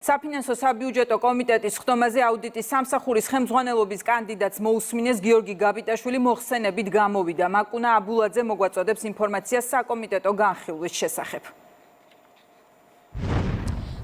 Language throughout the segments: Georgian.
საფინანსო საბიუჯეტო კომიტეტის ხდომაზე აუდიტის სამსახურის ხელმძღვანელობის კანდიდატს მოусმინეს გიორგი გაბიტაშვილი მოხსენებით გამოვიდა. მაკუნა აბულაძე მოგვაწოდებს ინფორმაციას საკომიტეტო განხილვის შესახებ.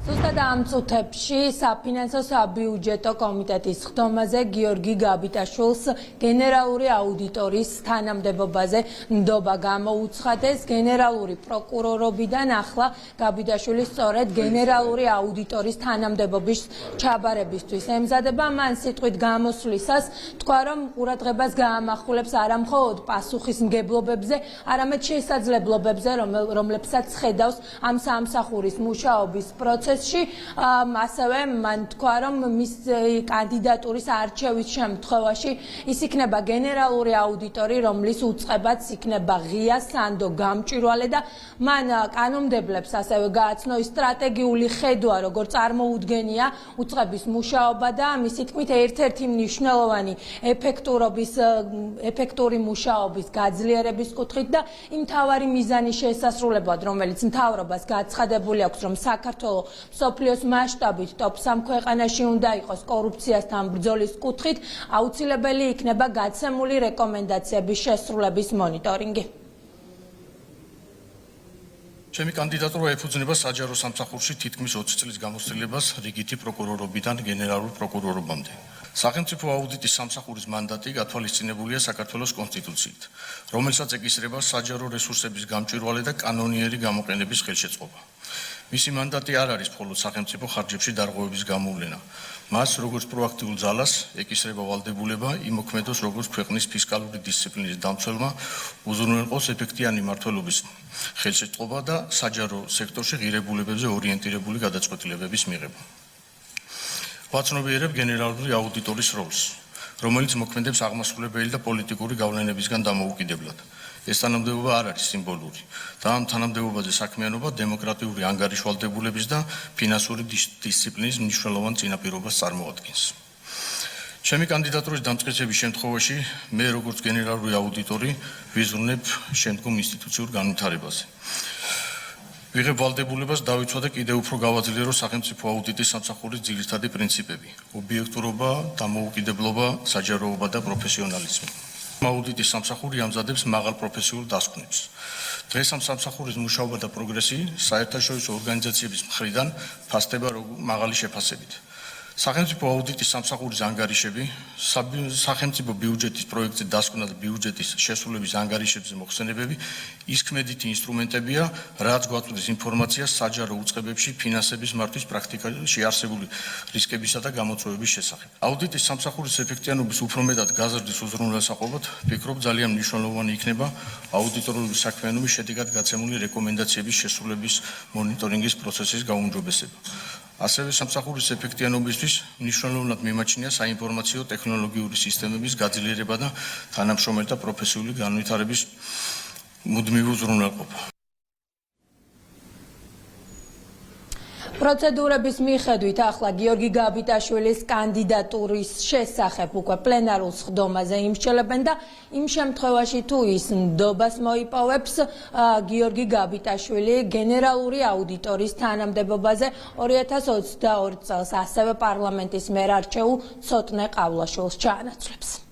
ზუსტად ამ წუთებში საფინანსო საბიუჯეტო კომიტეტის ხდომაზე გიორგი გაბიტაშვილს გენერალური აუდიტორის თანამდებობაზე ნდობა გამოუცხადეს. გენერალური პროკურორობიდან ახლა გაბიტაშვილი სწორედ გენერალური აუდიტორის თანამდებობის ჩაბარებისთვის ემზადება. მან სიტყვით გამოსვლისას თქვა, რომ ყურადღებას გაამახვილებს არა მხოლოდ პასუხისმგებლობებზე, არამედ შესაძლებლობებზე, რომლებსაც ხედავს ამ სამსახურის მუშაობის პროცესში. ასევე მან თქვა, რომ მის კანდიდატურის არჩევის შემთხვევაში ის იქნება გენერალური აუდიტორი, რომლის უწყებაც იქნება ღია სანდო გამჭვირვალე და მან კანონმდებლებს ასევე გააცნო ის სტრატეგიული ხედვა, როგორ წარმოუდგენია უწყების მუშაობა და მისი თქმით ერთ-ერთი მნიშვნელოვანი ეფექტური მუშაობის გაძლიერების კუთხით და იმ მთავარი მიზანის შესასრულებლად, რომელიც მთავრობას გაცხადებული აქვს, რომ საქართველოს მსოფლიოს მასშტაბით ტოპ-3 ქვეყანაში უნდა იყოს კორუფციასთან ბრძოლის კუთხით, აუცილებელი იქნება გაცემული რეკომენდაციების შესრულების მონიტორინგი. ჩემი კანდიდატურა ეფუძნება საჯარო სამსახურში თითქმის 20 წლის გამოცდილებას რიგითი პროკურორობიდან გენერალურ პროკურორობამდე. სახელმწიფო აუდიტის სამსახურის მანდატი გათვალისწინებულია საქართველოს კონსტიტუციით, რომელსაც ეკისრება საჯარო რესურსების გამჭვირვალე და კანონიერი გამოყენების ხელშეწყობა. მისი მანდატი არ არის მხოლოდ სახელმწიფო ხარჯებში დარღვევების გამოვლენა. მას როგორც პროაქტიულ ძალას ეკისრება ვალდებულება იმოქმედოს როგორც ქვეყნის ფისკალური დისციპლინის დამცველმა, უზრუნველყოს ეფექტიანი მმართველობის ხელშეწყობა და საჯარო სექტორში ღირებულებებზე ორიენტირებული გადაწყვეტილებების მიღება. ვაცნობიერებ გენერალური აუდიტორის როლს, რომელიც მოქმედებს აღმასრულებელი და პოლიტიკური გავლენებისგან დამოუკიდებლად. ეს თანამდებობა არ არის სიმბოლური და ამ თანამდებობაზე საქმიანობა დემოკრატიული ანგარიშვალდებულების და ფინანსური დისციპლინის მნიშვნელოვან წინაპირობას წარმოადგენს. ჩემი კანდიდატურის დამტკიცების შემთხვევაში მე როგორც გენერალური აუდიტორი ვიზრუნებ შემდგომ ინსტიტუციურ განვითარებაზე. ვიღებ ვალდებულებას დავიცვადე კიდევ უფრო გავაძლიერო სახელმწიფო აუდიტის სამსახურის ძირითადი პრინციპები: ობიექტურობა, დამოუკიდებლობა, საჯაროობა და პროფესიონალიზმი. აუდიტის სამსახური ამზადებს მაღალ პროფესიულ დასკვნებს. დღეს ამ სამსახურის მუშაობა და პროგრესი საერთაშორისო ორგანიზაციების მხრიდან ფასდება მაღალი შეფასებით. სახელმწიფო აუდიტის სამსახურის ანგარიშები, სახელმწიფო ბიუჯეტის პროექტზე დასკვნა და ბიუჯეტის შესრულების ანგარიშებზე მოხსენებები ის ქმედითი ინსტრუმენტებია, რაც გვაწვდის ინფორმაციას საჯარო უწყებებში ფინანსების მართვის პრაქტიკაში არსებული რისკებისა და გამოწვევების შესახებ. აუდიტის სამსახურის ეფექტიანობის უფრო მეტად გაზრდის უზრუნველსაყოფად ვფიქრობ, ძალიან მნიშვნელოვანი იქნება აუდიტორული საქმიანობის შედეგად გაცემული რეკომენდაციების შესრულების მონიტორინგის პროცესის გაუმჯობესება. ასევე სამსახურის ეფექტიანობისთვის მნიშვნელოვნად მიმაჩნია საინფორმაციო ტექნოლოგიური სისტემების გაძლიერება და თანამშრომელთა პროფესიული განვითარების მუდმივი უზრუნველყოფა. პროცედურების მიხედვით ახლა გიორგი გაბიტაშვილის კანდიდატურის შესახებ უკვე პლენარულ სხდომაზე იმსჯელებენ და იმ შემთხვევაში თუ ის ნდობას მოიპოვებს, გიორგი გაბიტაშვილი გენერალური აუდიტორის თანამდებობაზე 2022 წელს ასევე პარლამენტის მიერ არჩეულ ცოტნე ყავლაშვილს ჩაანაცვლებს.